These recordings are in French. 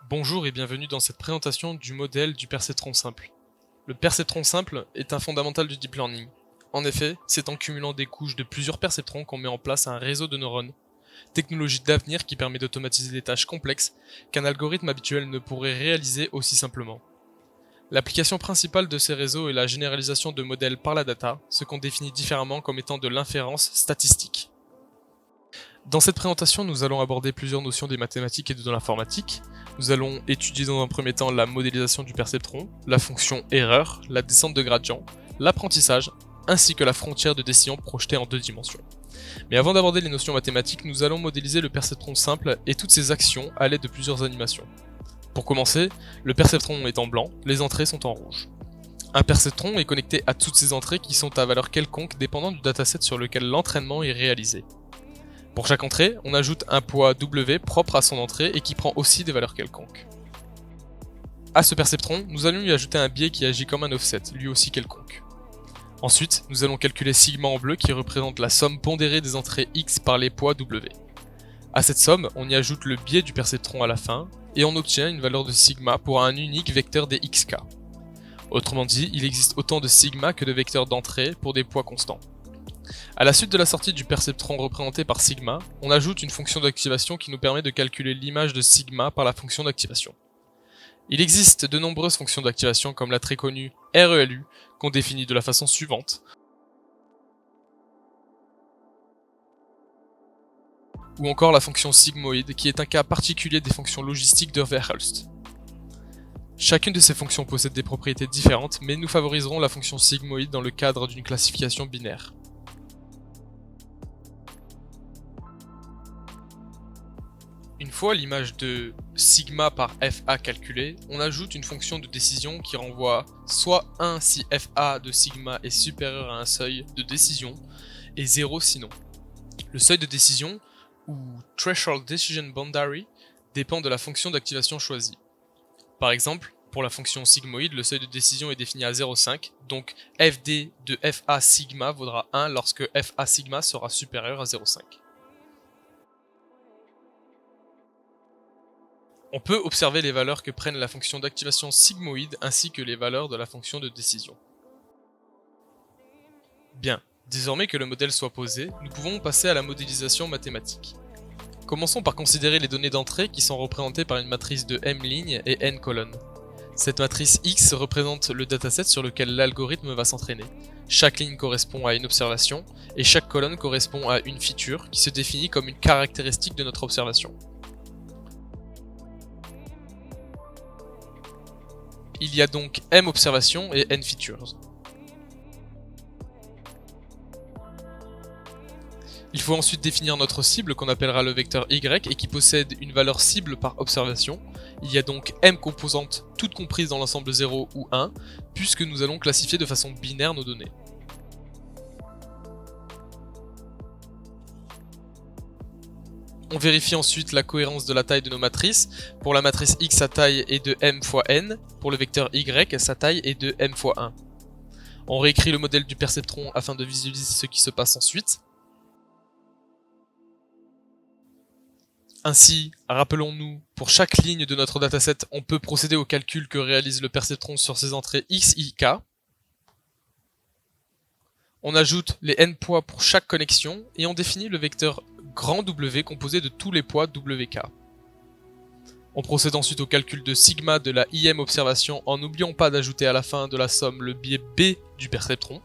Bonjour et bienvenue dans cette présentation du modèle du perceptron simple. Le perceptron simple est un fondamental du deep learning. En effet, c'est en cumulant des couches de plusieurs perceptrons qu'on met en place un réseau de neurones, technologie d'avenir qui permet d'automatiser des tâches complexes qu'un algorithme habituel ne pourrait réaliser aussi simplement. L'application principale de ces réseaux est la généralisation de modèles par la data, ce qu'on définit différemment comme étant de l'inférence statistique. Dans cette présentation, nous allons aborder plusieurs notions des mathématiques et de l'informatique. Nous allons étudier dans un premier temps la modélisation du perceptron, la fonction erreur, la descente de gradient, l'apprentissage, ainsi que la frontière de décision projetée en 2 dimensions. Mais avant d'aborder les notions mathématiques, nous allons modéliser le perceptron simple et toutes ses actions à l'aide de plusieurs animations. Pour commencer, le perceptron est en blanc, les entrées sont en rouge. Un perceptron est connecté à toutes ces entrées qui sont à valeur quelconque dépendant du dataset sur lequel l'entraînement est réalisé. Pour chaque entrée, on ajoute un poids W propre à son entrée et qui prend aussi des valeurs quelconques. À ce perceptron, nous allons lui ajouter un biais qui agit comme un offset, lui aussi quelconque. Ensuite, nous allons calculer sigma en bleu qui représente la somme pondérée des entrées X par les poids W. À cette somme, on y ajoute le biais du perceptron à la fin, et on obtient une valeur de sigma pour un unique vecteur des XK. Autrement dit, il existe autant de sigma que de vecteurs d'entrée pour des poids constants. À la suite de la sortie du perceptron représenté par sigma, on ajoute une fonction d'activation qui nous permet de calculer l'image de sigma par la fonction d'activation. Il existe de nombreuses fonctions d'activation comme la très connue RELU, qu'on définit de la façon suivante, ou encore la fonction sigmoïde qui est un cas particulier des fonctions logistiques de Verhulst. Chacune de ces fonctions possède des propriétés différentes, mais nous favoriserons la fonction sigmoïde dans le cadre d'une classification binaire. Une fois l'image de sigma par FA calculée, on ajoute une fonction de décision qui renvoie soit 1 si FA de sigma est supérieur à un seuil de décision, et 0 sinon. Le seuil de décision, ou Threshold Decision Boundary, dépend de la fonction d'activation choisie. Par exemple, pour la fonction sigmoïde, le seuil de décision est défini à 0,5, donc FD de FA sigma vaudra 1 lorsque FA sigma sera supérieur à 0,5. On peut observer les valeurs que prennent la fonction d'activation sigmoïde ainsi que les valeurs de la fonction de décision. Bien, désormais que le modèle soit posé, nous pouvons passer à la modélisation mathématique. Commençons par considérer les données d'entrée qui sont représentées par une matrice de m lignes et n colonnes. Cette matrice X représente le dataset sur lequel l'algorithme va s'entraîner. Chaque ligne correspond à une observation et chaque colonne correspond à une feature qui se définit comme une caractéristique de notre observation. Il y a donc m observations et n features. Il faut ensuite définir notre cible qu'on appellera le vecteur y et qui possède une valeur cible par observation. Il y a donc m composantes toutes comprises dans l'ensemble 0 ou 1 puisque nous allons classifier de façon binaire nos données. On vérifie ensuite la cohérence de la taille de nos matrices. Pour la matrice X, sa taille est de m fois n. Pour le vecteur Y, sa taille est de m fois 1. On réécrit le modèle du perceptron afin de visualiser ce qui se passe ensuite. Ainsi, rappelons-nous, pour chaque ligne de notre dataset, on peut procéder au calcul que réalise le perceptron sur ses entrées X, Y, K. On ajoute les n poids pour chaque connexion et on définit le vecteur grand W composé de tous les poids WK. On procède ensuite au calcul de sigma de la IM observation en n'oubliant pas d'ajouter à la fin de la somme le biais B du perceptron.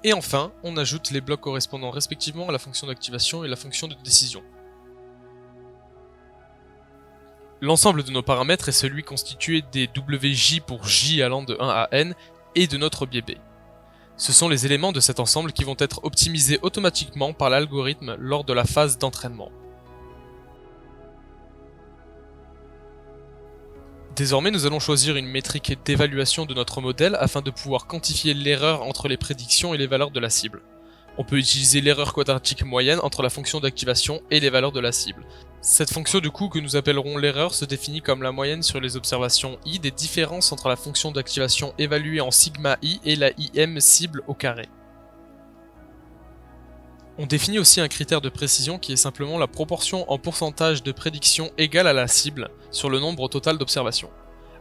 Et enfin, on ajoute les blocs correspondant respectivement à la fonction d'activation et la fonction de décision. L'ensemble de nos paramètres est celui constitué des WJ pour J allant de 1 à N et de notre biais B. Ce sont les éléments de cet ensemble qui vont être optimisés automatiquement par l'algorithme lors de la phase d'entraînement. Désormais, nous allons choisir une métrique d'évaluation de notre modèle afin de pouvoir quantifier l'erreur entre les prédictions et les valeurs de la cible. On peut utiliser l'erreur quadratique moyenne entre la fonction d'activation et les valeurs de la cible. Cette fonction du coup que nous appellerons l'erreur se définit comme la moyenne sur les observations i des différences entre la fonction d'activation évaluée en sigma i et la im cible au carré. On définit aussi un critère de précision qui est simplement la proportion en pourcentage de prédiction égale à la cible sur le nombre total d'observations.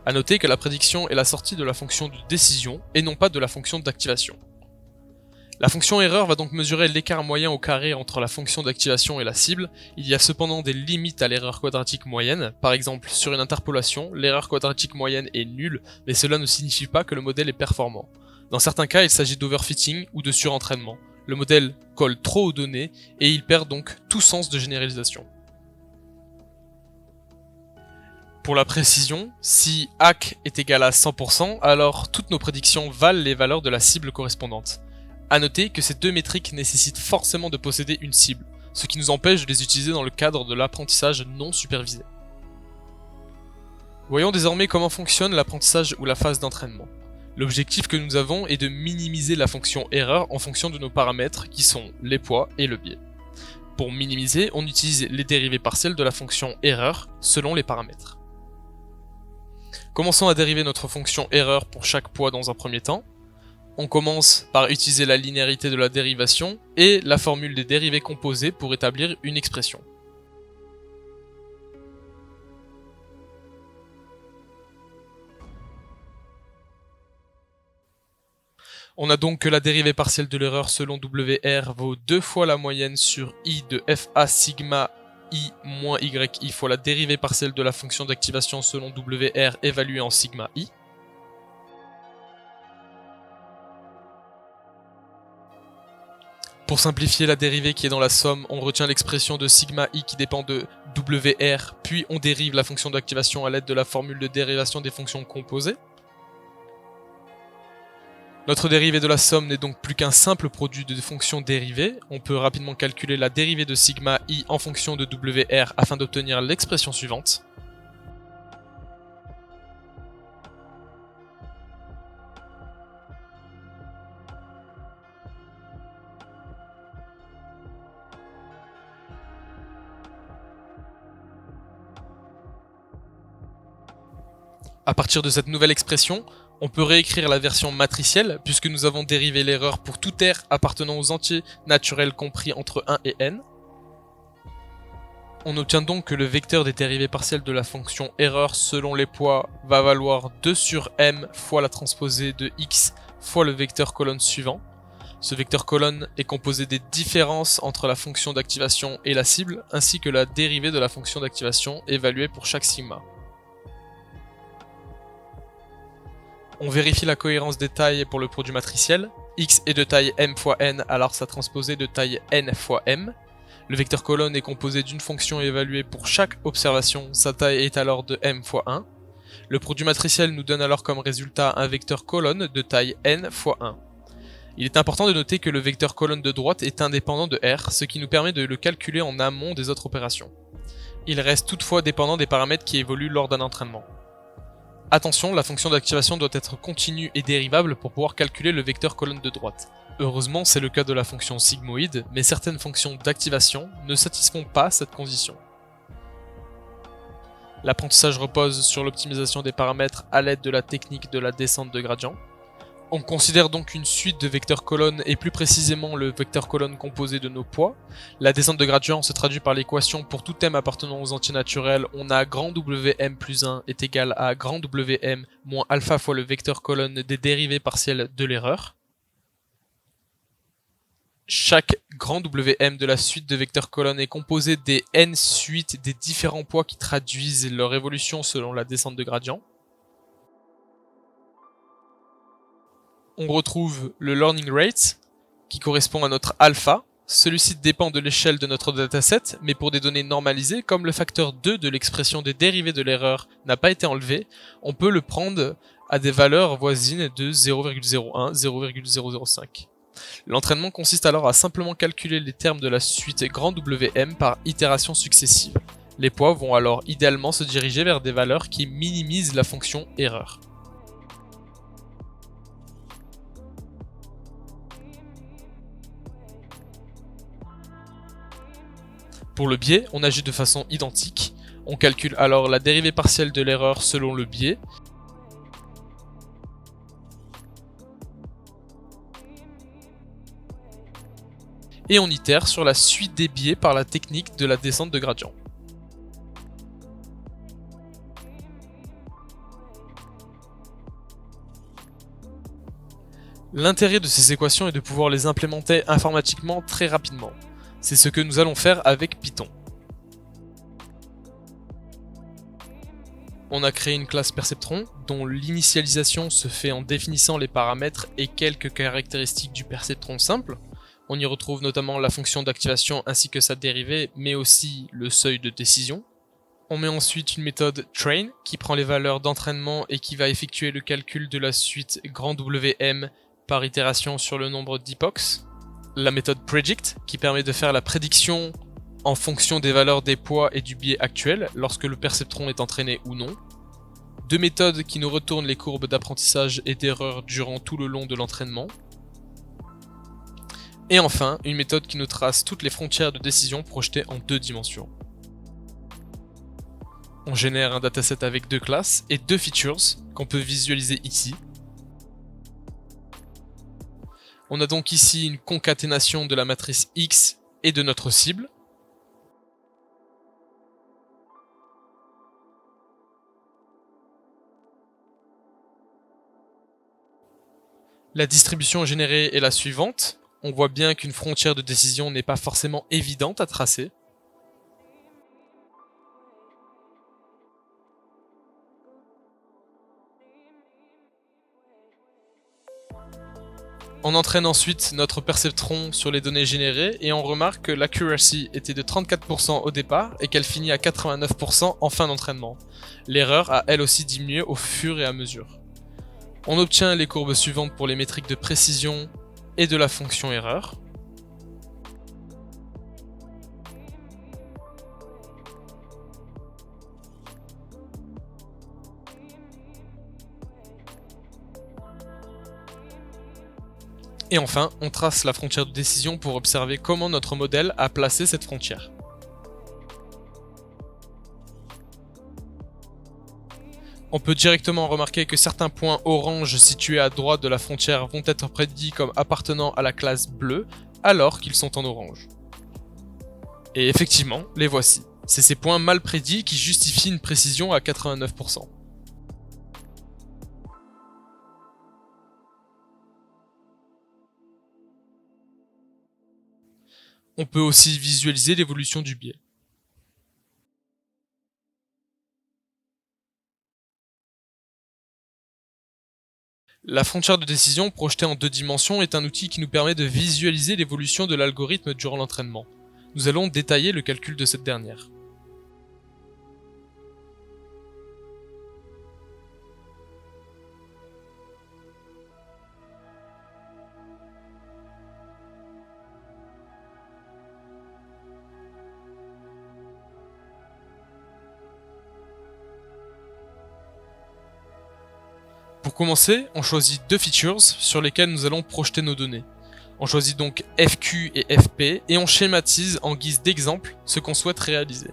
A noter que la prédiction est la sortie de la fonction de décision et non pas de la fonction d'activation. La fonction erreur va donc mesurer l'écart moyen au carré entre la fonction d'activation et la cible. Il y a cependant des limites à l'erreur quadratique moyenne. Par exemple, sur une interpolation, l'erreur quadratique moyenne est nulle, mais cela ne signifie pas que le modèle est performant. Dans certains cas, il s'agit d'overfitting ou de surentraînement. Le modèle colle trop aux données et il perd donc tout sens de généralisation. Pour la précision, si HAC est égal à 100%, alors toutes nos prédictions valent les valeurs de la cible correspondante. A noter que ces deux métriques nécessitent forcément de posséder une cible, ce qui nous empêche de les utiliser dans le cadre de l'apprentissage non supervisé. Voyons désormais comment fonctionne l'apprentissage ou la phase d'entraînement. L'objectif que nous avons est de minimiser la fonction erreur en fonction de nos paramètres qui sont les poids et le biais. Pour minimiser, on utilise les dérivées partielles de la fonction erreur selon les paramètres. Commençons à dériver notre fonction erreur pour chaque poids dans un premier temps. On commence par utiliser la linéarité de la dérivation et la formule des dérivées composées pour établir une expression. On a donc que la dérivée partielle de l'erreur selon WR vaut 2 fois la moyenne sur I de FA sigma I moins YI fois la dérivée partielle de la fonction d'activation selon WR évaluée en sigma I. Pour simplifier la dérivée qui est dans la somme, on retient l'expression de sigma I qui dépend de WR, puis on dérive la fonction d'activation à l'aide de la formule de dérivation des fonctions composées. Notre dérivée de la somme n'est donc plus qu'un simple produit de fonctions dérivées. On peut rapidement calculer la dérivée de sigma I en fonction de WR afin d'obtenir l'expression suivante. À partir de cette nouvelle expression, on peut réécrire la version matricielle puisque nous avons dérivé l'erreur pour tout R appartenant aux entiers naturels compris entre 1 et n. On obtient donc que le vecteur des dérivées partielles de la fonction erreur selon les poids va valoir 2 sur m fois la transposée de x fois le vecteur colonne suivant. Ce vecteur colonne est composé des différences entre la fonction d'activation et la cible ainsi que la dérivée de la fonction d'activation évaluée pour chaque sigma. On vérifie la cohérence des tailles pour le produit matriciel. X est de taille m fois n, alors sa transposée de taille n fois m. Le vecteur colonne est composé d'une fonction évaluée pour chaque observation, sa taille est alors de m fois 1. Le produit matriciel nous donne alors comme résultat un vecteur colonne de taille n fois 1. Il est important de noter que le vecteur colonne de droite est indépendant de R, ce qui nous permet de le calculer en amont des autres opérations. Il reste toutefois dépendant des paramètres qui évoluent lors d'un entraînement. Attention, la fonction d'activation doit être continue et dérivable pour pouvoir calculer le vecteur colonne de droite. Heureusement, c'est le cas de la fonction sigmoïde, mais certaines fonctions d'activation ne satisfont pas cette condition. L'apprentissage repose sur l'optimisation des paramètres à l'aide de la technique de la descente de gradient. On considère donc une suite de vecteurs colonnes et plus précisément le vecteur colonne composé de nos poids. La descente de gradient se traduit par l'équation pour tout m appartenant aux entiers naturels. On a grand Wm plus 1 est égal à grand Wm moins alpha fois le vecteur colonne des dérivées partielles de l'erreur. Chaque grand Wm de la suite de vecteurs colonnes est composé des n suites des différents poids qui traduisent leur évolution selon la descente de gradient. On retrouve le learning rate, qui correspond à notre alpha. Celui-ci dépend de l'échelle de notre dataset, mais pour des données normalisées, comme le facteur 2 de l'expression des dérivées de l'erreur n'a pas été enlevé, on peut le prendre à des valeurs voisines de 0,01, 0,005. L'entraînement consiste alors à simplement calculer les termes de la suite grand Wm par itération successive. Les poids vont alors idéalement se diriger vers des valeurs qui minimisent la fonction erreur. Pour le biais, on agit de façon identique. On calcule alors la dérivée partielle de l'erreur selon le biais. et on itère sur la suite des biais par la technique de la descente de gradient. L'intérêt de ces équations est de pouvoir les implémenter informatiquement très rapidement. C'est ce que nous allons faire avec Python. On a créé une classe perceptron dont l'initialisation se fait en définissant les paramètres et quelques caractéristiques du perceptron simple. On y retrouve notamment la fonction d'activation ainsi que sa dérivée, mais aussi le seuil de décision. On met ensuite une méthode train qui prend les valeurs d'entraînement et qui va effectuer le calcul de la suite grand WM par itération sur le nombre d'epochs. La méthode predict qui permet de faire la prédiction en fonction des valeurs des poids et du biais actuel lorsque le perceptron est entraîné ou non. Deux méthodes qui nous retournent les courbes d'apprentissage et d'erreur durant tout le long de l'entraînement. Et enfin, une méthode qui nous trace toutes les frontières de décision projetées en 2 dimensions. On génère un dataset avec 2 classes et 2 features qu'on peut visualiser ici. On a donc ici une concaténation de la matrice X et de notre cible. La distribution générée est la suivante. On voit bien qu'une frontière de décision n'est pas forcément évidente à tracer. On entraîne ensuite notre perceptron sur les données générées et on remarque que l'accuracy était de 34% au départ et qu'elle finit à 89% en fin d'entraînement. L'erreur a elle aussi diminué au fur et à mesure. On obtient les courbes suivantes pour les métriques de précision et de la fonction erreur. Et enfin, on trace la frontière de décision pour observer comment notre modèle a placé cette frontière. On peut directement remarquer que certains points orange situés à droite de la frontière vont être prédits comme appartenant à la classe bleue, alors qu'ils sont en orange. Et effectivement, les voici. C'est ces points mal prédits qui justifient une précision à 89%. On peut aussi visualiser l'évolution du biais. La frontière de décision projetée en 2 dimensions est un outil qui nous permet de visualiser l'évolution de l'algorithme durant l'entraînement. Nous allons détailler le calcul de cette dernière. Pour commencer, on choisit 2 features sur lesquelles nous allons projeter nos données. On choisit donc FQ et FP et on schématise en guise d'exemple ce qu'on souhaite réaliser.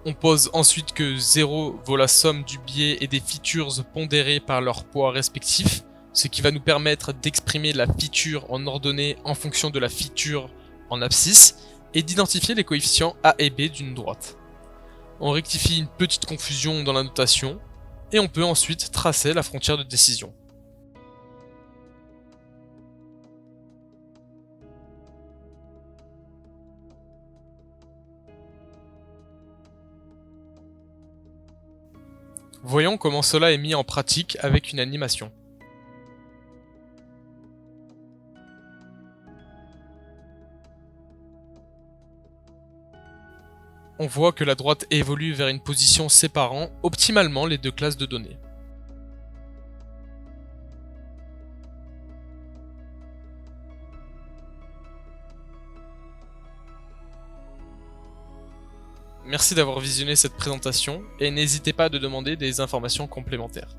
On pose ensuite que 0 vaut la somme du biais et des features pondérées par leur poids respectif, ce qui va nous permettre d'exprimer la feature en ordonnée en fonction de la feature en abscisse et d'identifier les coefficients A et B d'une droite. On rectifie une petite confusion dans la notation et on peut ensuite tracer la frontière de décision. Voyons comment cela est mis en pratique avec une animation. On voit que la droite évolue vers une position séparant optimalement les 2 classes de données. Merci d'avoir visionné cette présentation et n'hésitez pas à demander des informations complémentaires.